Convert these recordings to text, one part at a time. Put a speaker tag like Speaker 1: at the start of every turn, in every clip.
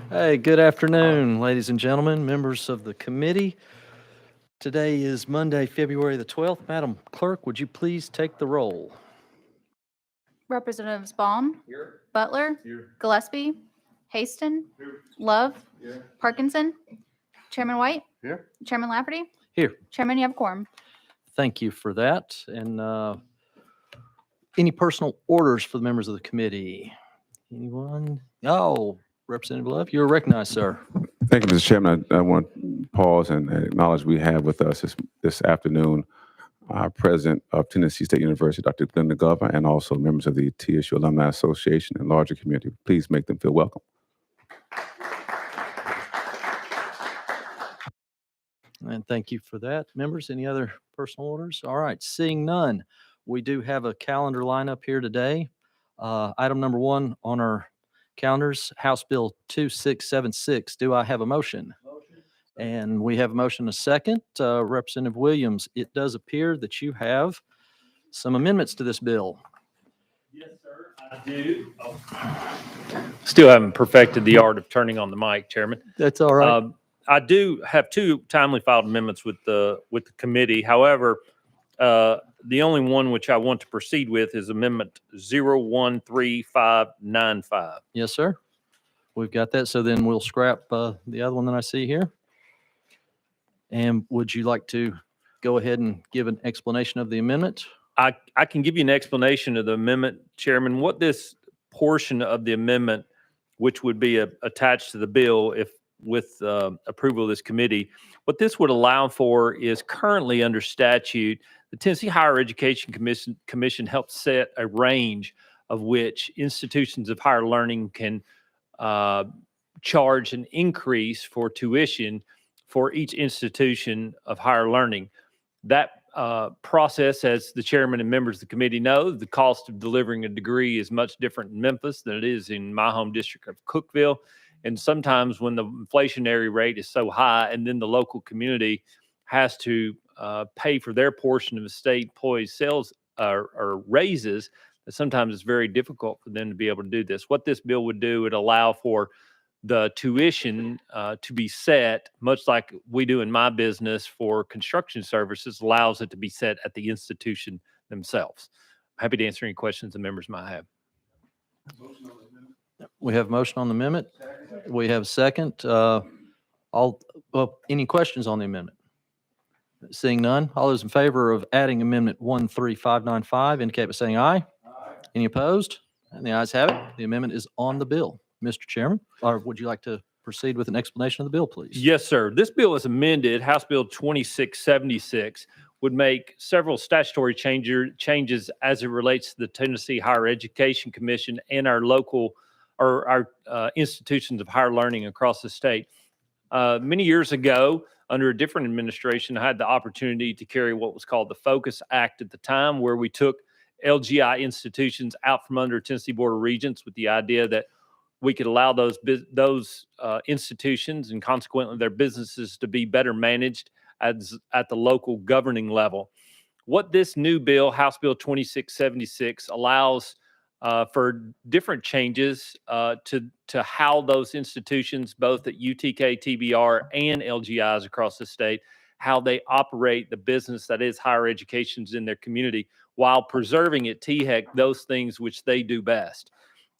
Speaker 1: Hey, good afternoon, ladies and gentlemen, members of the committee. Today is Monday, February the 12th. Madam Clerk, would you please take the roll?
Speaker 2: Representatives Baum.
Speaker 3: Here.
Speaker 2: Butler.
Speaker 3: Here.
Speaker 2: Gillespie. Haston.
Speaker 3: Here.
Speaker 2: Love.
Speaker 3: Here.
Speaker 2: Parkinson. Chairman White.
Speaker 3: Here.
Speaker 2: Chairman Lafferty.
Speaker 1: Here.
Speaker 2: Chairman, you have a quorum.
Speaker 1: Thank you for that. And any personal orders for the members of the committee? Anyone? Oh, Representative Love, you're recognized, sir.
Speaker 4: Thank you, Mr. Chairman. I want to pause and acknowledge we have with us this afternoon our president of Tennessee State University, Dr. Glenda Glover, and also members of the TSU Alumni Association and larger community. Please make them feel welcome.
Speaker 1: And thank you for that. Members, any other personal orders? All right, seeing none, we do have a calendar lineup here today. Item number 1 on our calendars, House Bill 2676. Do I have a motion?
Speaker 3: Motion.
Speaker 1: And we have a motion, a second. Representative Williams, it does appear that you have some amendments to this bill.
Speaker 3: Yes, sir, I do. Still haven't perfected the art of turning on the mic, Chairman.
Speaker 1: That's all right.
Speaker 3: I do have 2 timely filed amendments with the committee. However, the only one which I want to proceed with is Amendment 013595.
Speaker 1: Yes, sir. We've got that. So then we'll scrap the other one that I see here. And would you like to go ahead and give an explanation of the amendment?
Speaker 3: I can give you an explanation of the amendment, Chairman. What this portion of the amendment, which would be attached to the bill if with approval of this committee, what this would allow for is currently under statute, the Tennessee Higher Education Commission helps set a range of which institutions of higher learning can charge an increase for tuition for each institution of higher learning. That process, as the chairman and members of the committee know, the cost of delivering a degree is much different in Memphis than it is in my home district of Cookeville. And sometimes when the inflationary rate is so high and then the local community has to pay for their portion of the state employees' sales or raises, sometimes it's very difficult for them to be able to do this. What this bill would do, it allow for the tuition to be set, much like we do in my business for construction services, allows it to be set at the institution themselves. I'm happy to answer any questions the members might have.
Speaker 1: We have a motion on the amendment. We have a second. Any questions on the amendment? Seeing none, all those in favor of adding amendment 13595 indicate by saying aye. Aye. Any opposed? And the ayes have it. The amendment is on the bill. Mr. Chairman, or would you like to proceed with an explanation of the bill, please?
Speaker 3: Yes, sir. This bill is amended. House Bill 2676 would make several statutory changes as it relates to the Tennessee Higher Education Commission and our local or our institutions of higher learning across the state. Many years ago, under a different administration, I had the opportunity to carry what was called the Focus Act at the time, where we took LGI institutions out from under Tennessee Board of Regents with the idea that we could allow those institutions and consequently their businesses to be better managed at the local governing level. What this new bill, House Bill 2676, allows for different changes to how those institutions, both at UTK, TBR, and LGIs across the state, how they operate the business that is higher education in their community, while preserving at THEC those things which they do best.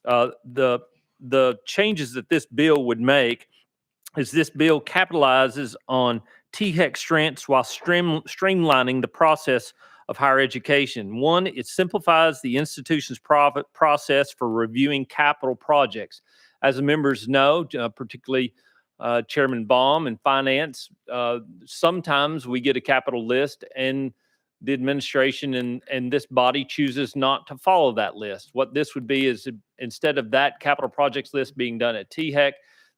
Speaker 3: The changes that this bill would make is this bill capitalizes on THEC strengths while streamlining the process of higher education. One, it simplifies the institution's process for reviewing capital projects. As the members know, particularly Chairman Baum in finance, sometimes we get a capital list and the administration and this body chooses not to follow that list. What this would be is instead of that capital projects list being done at THEC,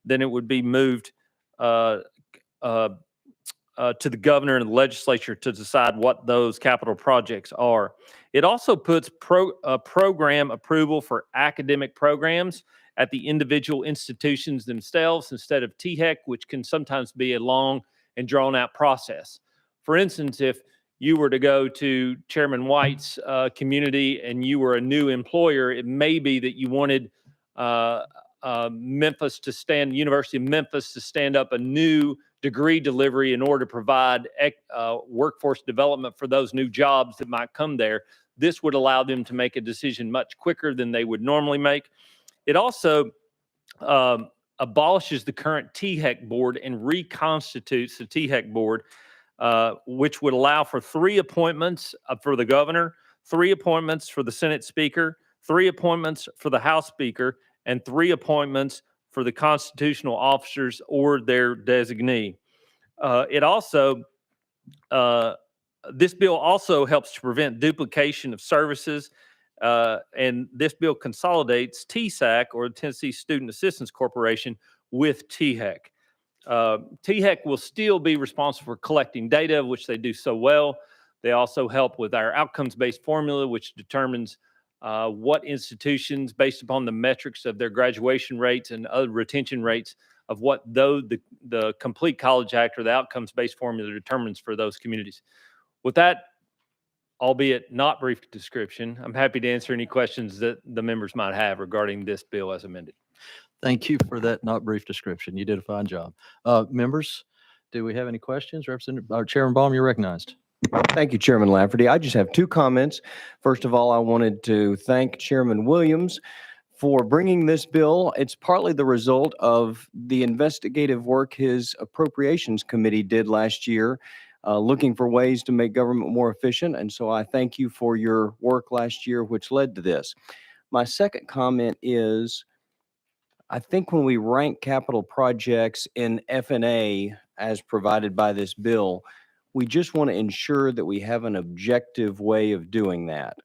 Speaker 3: then it would be moved to the governor and the legislature to decide what those capital projects are. It also puts program approval for academic programs at the individual institutions themselves instead of THEC, which can sometimes be a long and drawn-out process. For instance, if you were to go to Chairman White's community and you were a new employer, it may be that you wanted University of Memphis to stand up a new degree delivery in order to provide workforce development for those new jobs that might come there. This would allow them to make a decision much quicker than they would normally make. It also abolishes the current THEC board and reconstitutes the THEC board, which would allow for 3 appointments for the governor, 3 appointments for the Senate Speaker, 3 appointments for the House Speaker, and 3 appointments for the constitutional officers or their designee. This bill also helps to prevent duplication of services, and this bill consolidates TSAC, or the Tennessee Student Assistance Corporation, with THEC. THEC will still be responsible for collecting data, which they do so well. They also help with our outcomes-based formula, which determines what institutions, based upon the metrics of their graduation rates and other retention rates, of what the Complete College Act or the outcomes-based formula determines for those communities. With that, albeit not brief description, I'm happy to answer any questions that the members might have regarding this bill as amended.
Speaker 1: Thank you for that not brief description. You did a fine job. Members, do we have any questions? Chairman Baum, you're recognized.
Speaker 5: Thank you, Chairman Lafferty. I just have 2 comments. First of all, I wanted to thank Chairman Williams for bringing this bill. It's partly the result of the investigative work his Appropriations Committee did last year, looking for ways to make government more efficient. And so I thank you for your work last year, which led to this. My second comment is, I think when we rank capital projects in F&A as provided by this bill, we just want to ensure that we have an objective way of doing that.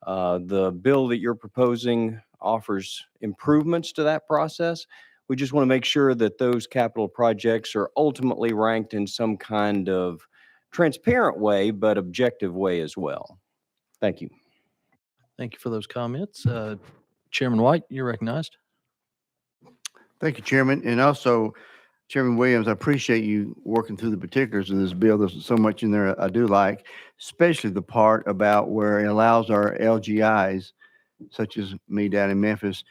Speaker 5: The bill that you're proposing offers improvements to that process. We just want to make sure that those capital projects are ultimately ranked in some kind of transparent way, but objective way as well. Thank you.
Speaker 1: Thank you for those comments. Chairman White, you're recognized.
Speaker 6: Thank you, Chairman. And also, Chairman Williams, I appreciate you working through the particulars of this bill. There's so much in there I do like, especially the part about where it allows our LGIs, such as me down in Memphis,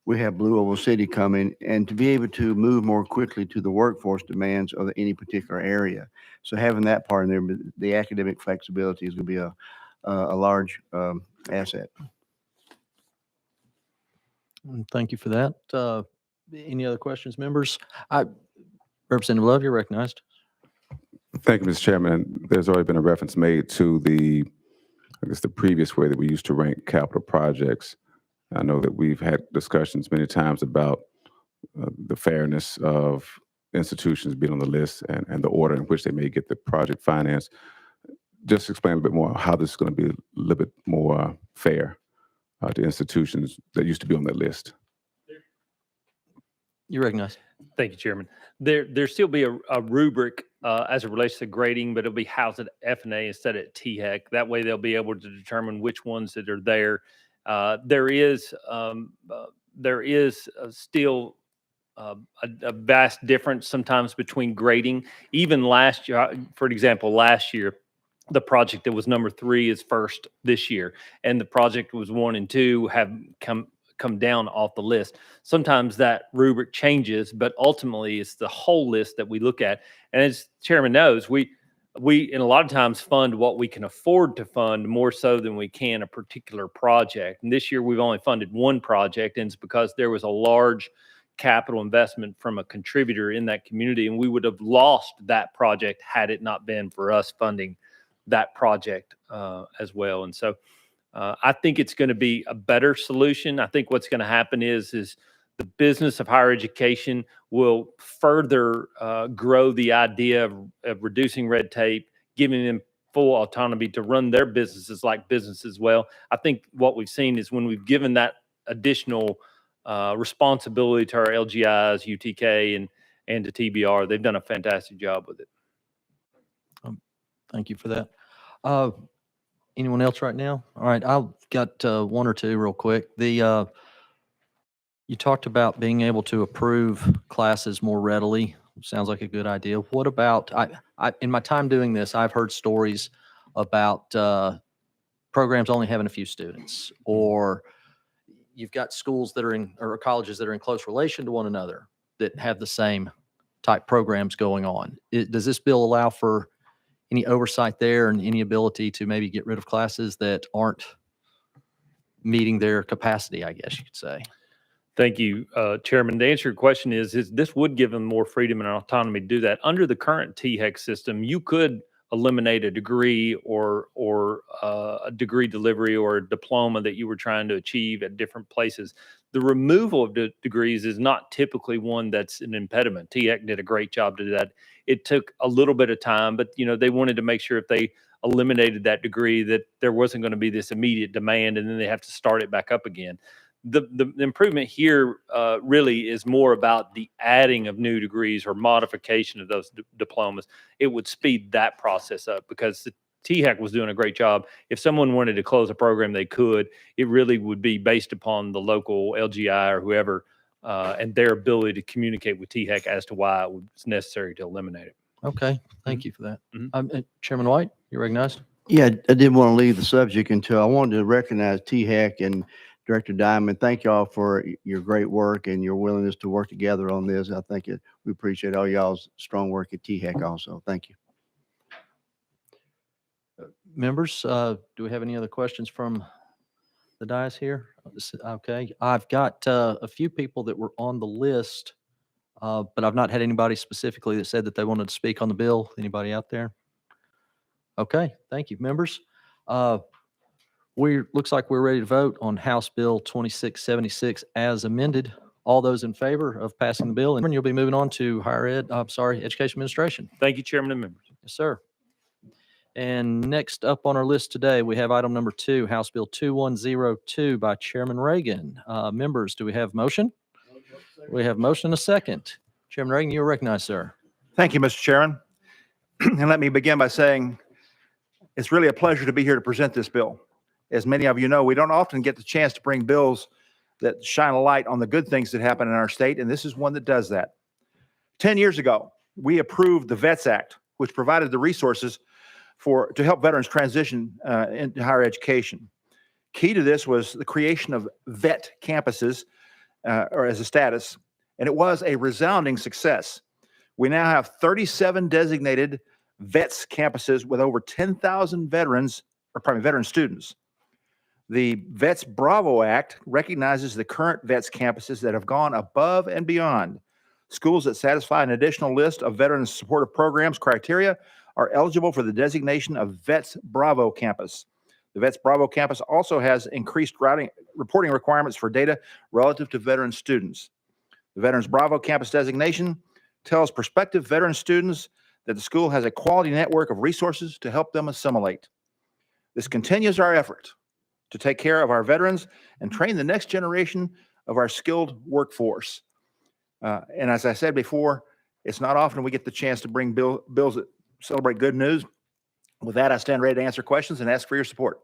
Speaker 6: we have Blue Oval City coming, and to be able to move more quickly to the workforce demands of any particular area. So having that part in there, the academic flexibility is going to be a large asset.
Speaker 1: Thank you for that. Any other questions, members? Representative Love, you're recognized.
Speaker 4: Thank you, Mr. Chairman. There's already been a reference made to the previous way that we used to rank capital projects. I know that we've had discussions many times about the fairness of institutions being on the list and the order in which they may get the project financed. Just explain a bit more how this is going to be a little bit more fair to institutions that used to be on that list.
Speaker 1: You're recognized.
Speaker 3: Thank you, Chairman. There still be a rubric as it relates to grading, but it'll be housed at F&A instead of THEC. That way they'll be able to determine which ones that are there. There is still a vast difference sometimes between grading. Even last year, for example, last year, the project that was number 3 is first this year, and the project was 1 and 2 have come down off the list. Sometimes that rubric changes, but ultimately it's the whole list that we look at. And as Chairman knows, we and a lot of times fund what we can afford to fund more so than we can a particular project. And this year we've only funded 1 project, and it's because there was a large capital investment from a contributor in that community, and we would have lost that project had it not been for us funding that project as well. And so I think it's going to be a better solution. I think what's going to happen is the business of higher education will further grow the idea of reducing red tape, giving them full autonomy to run their businesses like business as well. I think what we've seen is when we've given that additional responsibility to our LGIs, UTK, and to TBR, they've done a fantastic job with it.
Speaker 1: Thank you for that. Anyone else right now? All right, I've got 1 or 2 real quick. You talked about being able to approve classes more readily. Sounds like a good idea. What about, in my time doing this, I've heard stories about programs only having a few students, or you've got schools that are in, or colleges that are in close relation to one another that have the same type programs going on. Does this bill allow for any oversight there and any ability to maybe get rid of classes that aren't meeting their capacity, I guess you could say?
Speaker 3: Thank you, Chairman. To answer your question is this would give them more freedom and autonomy to do that. Under the current THEC system, you could eliminate a degree or a degree delivery or a diploma that you were trying to achieve at different places. The removal of degrees is not typically one that's an impediment. THEC did a great job to do that. It took a little bit of time, but they wanted to make sure if they eliminated that degree that there wasn't going to be this immediate demand and then they have to start it back up again. The improvement here really is more about the adding of new degrees or modification of those diplomas. It would speed that process up because the THEC was doing a great job. If someone wanted to close a program, they could. It really would be based upon the local LGI or whoever and their ability to communicate with THEC as to why it was necessary to eliminate it.
Speaker 1: Okay, thank you for that.
Speaker 3: Mhm.
Speaker 1: Chairman White, you're recognized.
Speaker 6: Yeah, I didn't want to leave the subject until I wanted to recognize THEC and Director Diamond. Thank y'all for your great work and your willingness to work together on this. I think we appreciate all y'all's strong work at THEC also. Thank you.
Speaker 1: Members, do we have any other questions from the dais here? Okay, I've got a few people that were on the list, but I've not had anybody specifically that said that they wanted to speak on the bill. Anybody out there? Okay, thank you. Members, looks like we're ready to vote on House Bill 2676 as amended. All those in favor of passing the bill, and you'll be moving on to Education Administration.
Speaker 3: Thank you, Chairman and members.
Speaker 1: Yes, sir. And next up on our list today, we have item number 2, House Bill 2102 by Chairman Reagan. Members, do we have motion? We have motion and a second. Chairman Reagan, you are recognized, sir.
Speaker 7: Thank you, Mr. Chairman. And let me begin by saying it's really a pleasure to be here to present this bill. As many of you know, we don't often get the chance to bring bills that shine a light on the good things that happen in our state, and this is one that does that. 10 years ago, we approved the VETS Act, which provided the resources to help veterans transition into higher education. Key to this was the creation of VET campuses, or as a status, and it was a resounding success. We now have 37 designated VETS campuses with over 10,000 veteran students. The VETS Bravo Act recognizes the current VETS campuses that have gone above and beyond. Schools that satisfy an additional list of veteran supportive programs criteria are eligible for the designation of VETS Bravo campus. The VETS Bravo campus also has increased reporting requirements for data relative to veteran students. The Veterans Bravo campus designation tells prospective veteran students that the school has a quality network of resources to help them assimilate. This continues our effort to take care of our veterans and train the next generation of our skilled workforce. And as I said before, it's not often we get the chance to bring bills that celebrate good news. With that, I stand ready to answer questions and ask for your support.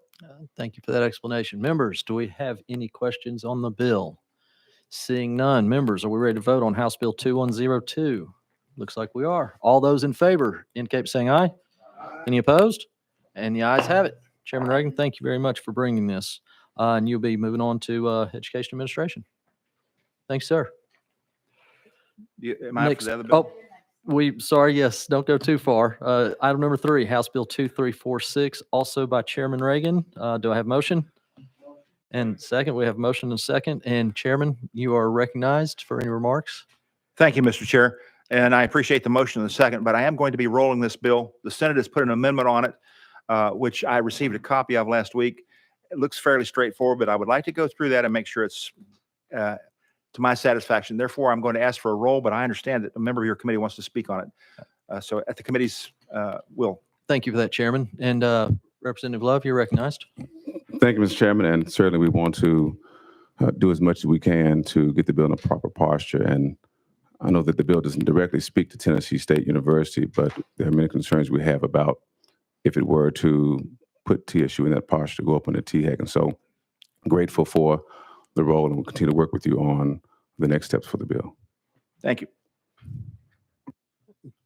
Speaker 1: Thank you for that explanation. Members, do we have any questions on the bill? Seeing none, members, are we ready to vote on House Bill 2102? Looks like we are. All those in favor indicate by saying aye. Any opposed? And the ayes have it. Chairman Reagan, thank you very much for bringing this. And you'll be moving on to Education Administration. Thanks, sir.
Speaker 7: Am I up
Speaker 1: Next,
Speaker 7: for the other bill?
Speaker 1: yes, don't go too far. Item number 3, House Bill 2346, also by Chairman Reagan. Do I have motion? And second, we have motion and second. And Chairman, you are recognized for any remarks.
Speaker 7: Thank you, Mr. Chair. And I appreciate the motion in the second, but I am going to be rolling this bill. The Senate has put an amendment on it, which I received a copy of last week. It looks fairly straightforward, but I would like to go through that and make sure it's to my satisfaction. Therefore, I'm going to ask for a roll, but I understand that a member of your committee wants to speak on it. So at the committee's will.
Speaker 1: Thank you for that, Chairman. And Representative Love, you're recognized.
Speaker 4: Thank you, Mr. Chairman, and certainly we want to do as much as we can to get the bill in a proper posture. And I know that the bill doesn't directly speak to Tennessee State University, but there are many concerns we have about if it were to put TSU in that posture to go up on the THEC. And so grateful for the role, and we'll continue to work with you on the next steps for the bill.
Speaker 7: Thank you.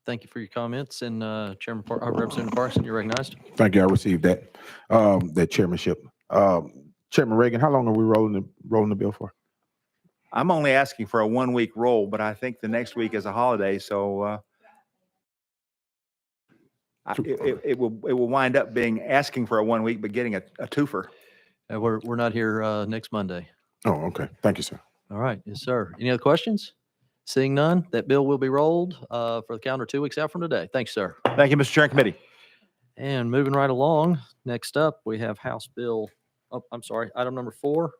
Speaker 1: Thank you for your comments. And Representative Parkinson, you're recognized.
Speaker 8: Thank you. I received that chairmanship. Chairman Reagan, how long are we rolling the bill for?
Speaker 7: I'm only asking for a 1-week roll, but I think the next week is a holiday, so it will wind up being asking for a 1 week, but getting a twofer.
Speaker 1: We're not here next Monday.
Speaker 8: Oh, okay. Thank you, sir.
Speaker 1: All right. Yes, sir. Any other questions? Seeing none, that bill will be rolled for the calendar 2 weeks out from today. Thanks, sir.
Speaker 7: Thank you, Mr. Chair and Committee.
Speaker 1: And moving right along, next up, we have House Bill, item number 4.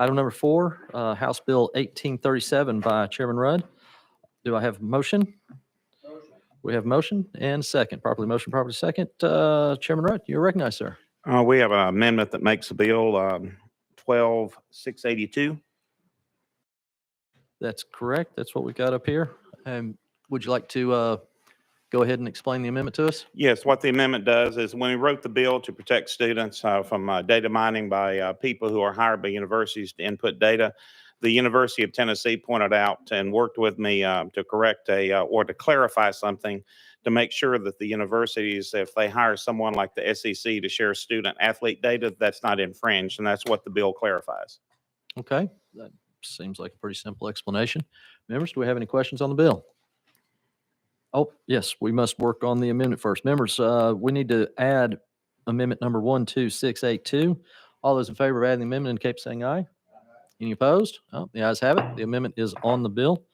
Speaker 1: Item number 4, House Bill 1837 by Chairman Rudd. Do I have a motion? We have motion and second. Properly motion, properly second. Chairman Rudd, you're recognized, sir.
Speaker 9: We have an amendment that makes the bill 12682.
Speaker 1: That's correct. That's what we got up here. Would you like to go ahead and explain the amendment to us?
Speaker 9: Yes, what the amendment does is when we wrote the bill to protect students from data mining by people who are hired by universities to input data, the University of Tennessee pointed out and worked with me to correct or to clarify something to make sure that the universities, if they hire someone like the SEC to share student athlete data, that's not infringed. And that's what the bill clarifies.
Speaker 1: Okay. That seems like a pretty simple explanation. Members, do we have any questions on the bill? Oh, yes, we must work on the amendment first. Members, we need to add amendment number 12682. All those in favor of adding the amendment indicate by saying aye. Any opposed? Oh, the ayes have it. The amendment is on the bill.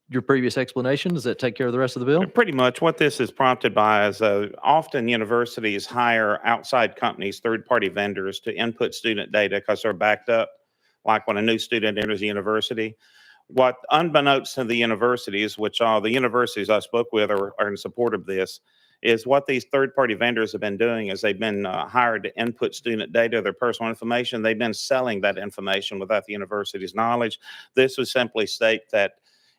Speaker 1: Your previous explanation, does that take care of the rest of the bill?
Speaker 9: Pretty much what this is prompted by is often universities hire outside companies, third-party vendors to input student data because they're backed up, like when a new student enters the university. What unbeknownst to the universities, which all the universities I spoke with are in support of this, is what these third-party vendors have been doing is they've been hired to input student data, their personal information. They've been selling that information without the university's knowledge. This would simply state that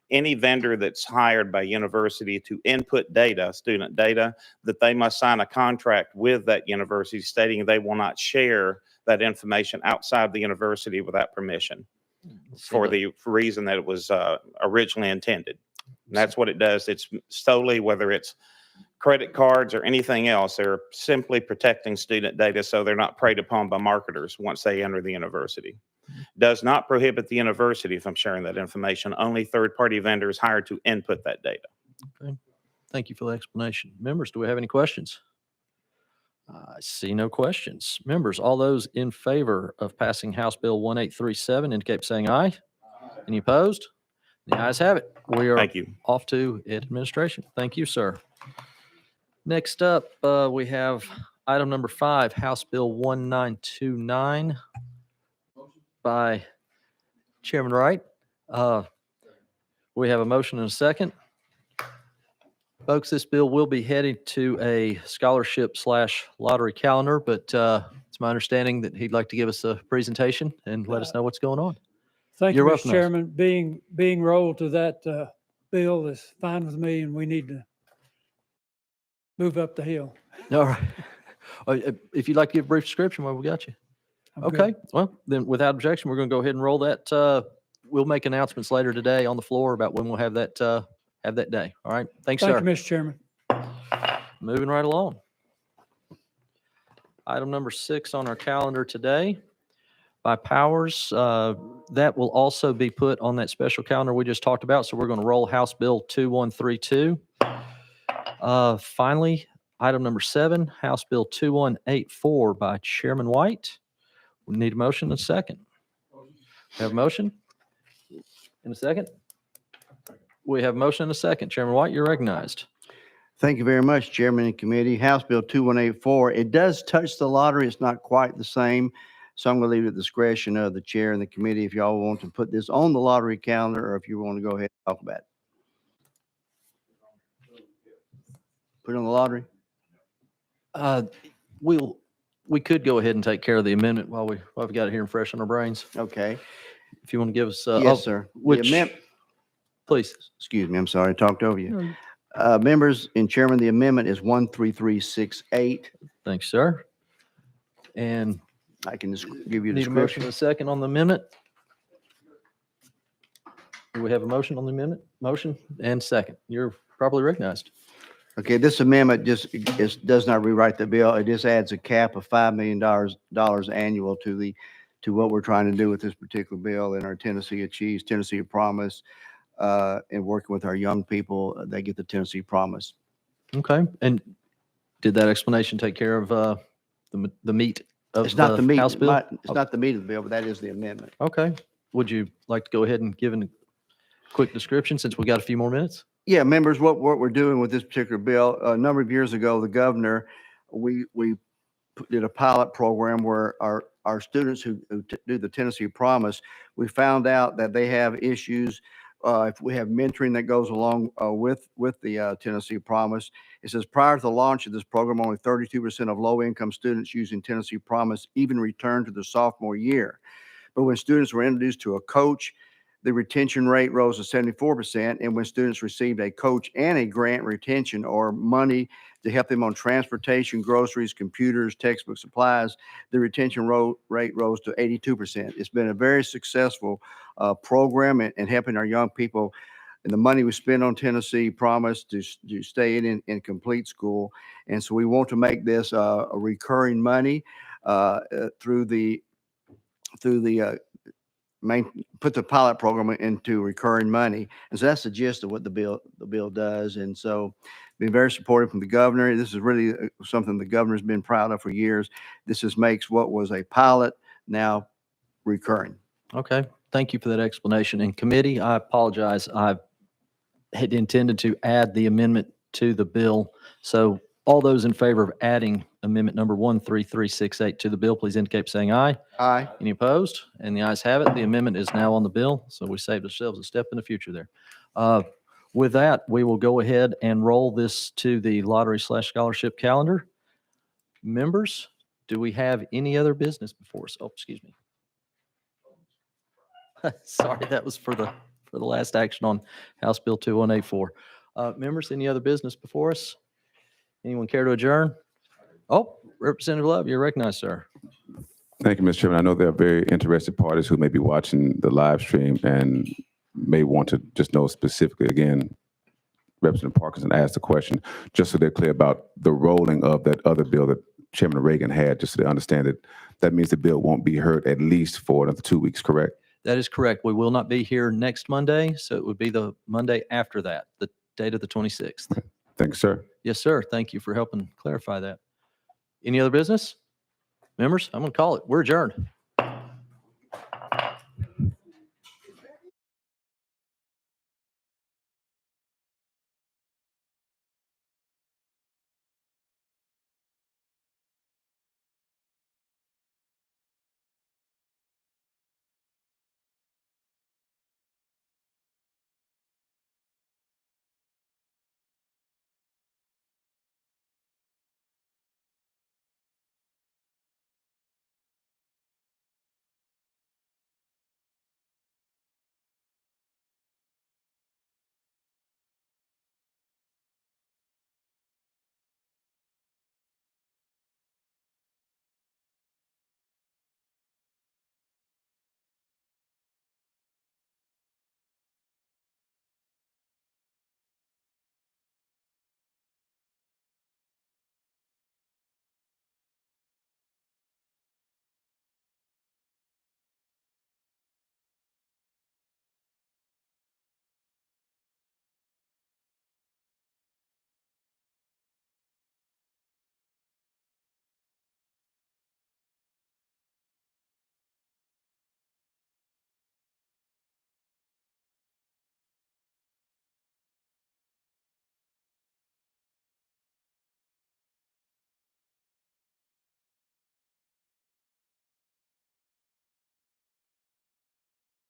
Speaker 9: any vendor that's hired by university to input data, student data, that they must sign a contract with that university stating they will not share that information outside the university without permission for the reason that it was originally intended. And that's what it does. It's solely, whether it's credit cards or anything else, they're simply protecting student data so they're not preyed upon by marketers once they enter the university. Does not prohibit the university from sharing that information. Only third-party vendors hired to input that data.
Speaker 1: Okay. Thank you for the explanation. Members, do we have any questions? I see no questions. Members, all those in favor of passing House Bill 1837 indicate by saying aye. Any opposed? The ayes have it. We are
Speaker 9: Thank you.
Speaker 1: off to administration. Thank you, sir. Next up, we have item number 5, House Bill 1929 by Chairman Wright. We have a motion and a second. Folks, this bill will be headed to a scholarship/lottery calendar, but it's my understanding that he'd like to give us a presentation and let us know what's going on.
Speaker 10: Thank
Speaker 1: You're
Speaker 10: you,
Speaker 1: welcome,
Speaker 10: Mr. Chairman. Being rolled to that bill is fine with me, and we need to move up the hill.
Speaker 1: All right. If you'd like to give a brief description, well, we got you.
Speaker 10: I'm good.
Speaker 1: Okay. Well, then without objection, we're going to go ahead and roll that. We'll make announcements later today on the floor about when we'll have that day. All right. Thanks,
Speaker 10: Thank
Speaker 1: sir.
Speaker 10: you, Mr. Chairman.
Speaker 1: Moving right along. Item number 6 on our calendar today by Powers. That will also be put on that special calendar we just talked about. So we're going to roll House Bill 2132. Finally, item number 7, House Bill 2184 by Chairman White. We need a motion and a second. Have a motion and a second? We have a motion and a second. Chairman White, you're recognized.
Speaker 6: Thank you very much, Chairman and Committee. House Bill 2184, it does touch the lottery. It's not quite the same. So I'm going to leave it at the discretion of the chair and the committee if y'all want to put this on the lottery calendar or if you want to go ahead and talk about it. Put it on the lottery?
Speaker 1: We could go ahead and take care of the amendment while we've got it here and fresh on our brains.
Speaker 6: Okay.
Speaker 1: If you want to give us,
Speaker 6: Yes, sir. The
Speaker 1: which, please.
Speaker 6: excuse me, I'm sorry, I talked over you. Members and Chairman, the amendment is 13368.
Speaker 1: Thanks, sir. And
Speaker 6: I can just give you a
Speaker 1: need a motion
Speaker 6: description.
Speaker 1: and a second on the amendment. Do we have a motion on the amendment? Motion and second. You're properly recognized.
Speaker 6: Okay, this amendment does not rewrite the bill. It just adds a cap of $5 million annual to what we're trying to do with this particular bill in our Tennessee Achieves, Tennessee Promise, and working with our young people, they get the Tennessee Promise.
Speaker 1: Okay. And did that explanation take care of the meat of
Speaker 6: It's not the
Speaker 1: the
Speaker 6: meat,
Speaker 1: House bill?
Speaker 6: it's not the meat of the bill, but that is the amendment.
Speaker 1: Okay. Would you like to go ahead and give a quick description since we got a few more minutes?
Speaker 6: Yeah, members, what we're doing with this particular bill, a number of years ago, the governor, we did a pilot program where our students who do the Tennessee Promise, we found out that they have issues. If we have mentoring that goes along with the Tennessee Promise, it says prior to the launch of this program, only 32% of low-income students using Tennessee Promise even returned to their sophomore year. But when students were introduced to a coach, the retention rate rose to 74%. And when students received a coach and a grant retention or money to help them on transportation, groceries, computers, textbook supplies, the retention rate rose to 82%. It's been a very successful program and helping our young people. And the money we spend on Tennessee Promise to stay in complete school. And so we want to make this a recurring money through the put the pilot program into recurring money. And so that's the gist of what the bill does. And so been very supportive from the governor. This is really something the governor's been proud of for years. This just makes what was a pilot now recurring.
Speaker 1: Okay. Thank you for that explanation. In committee, I apologize. I had intended to add the amendment to the bill. So all those in favor of adding amendment number 13368 to the bill, please indicate by saying aye.
Speaker 6: Aye.
Speaker 1: Any opposed? And the ayes have it. The amendment is now on the bill, so we saved ourselves a step in the future there. With that, we will go ahead and roll this to the lottery/scholarship calendar. Members, do we have any other business before us? Oh, excuse me. Sorry, that was for the last action on House Bill 2184. Members, any other business before us? Anyone care to adjourn? Oh, Representative Love, you're recognized, sir.
Speaker 4: Thank you, Mr. Chairman. I know there are very interested parties who may be watching the live stream and may want to just know specifically, again, Representative Parkinson asked the question, just so they're clear about the rolling of that other bill that Chairman Reagan had, just so they understand it. That means the bill won't be heard at least for another 2 weeks, correct?
Speaker 1: That is correct. We will not be here next Monday, so it would be the Monday after that, the date of the 26th.
Speaker 4: Thank you, sir.
Speaker 1: Yes, sir. Thank you for helping clarify that. Any other business? Members, I'm going to call it. We're adjourned.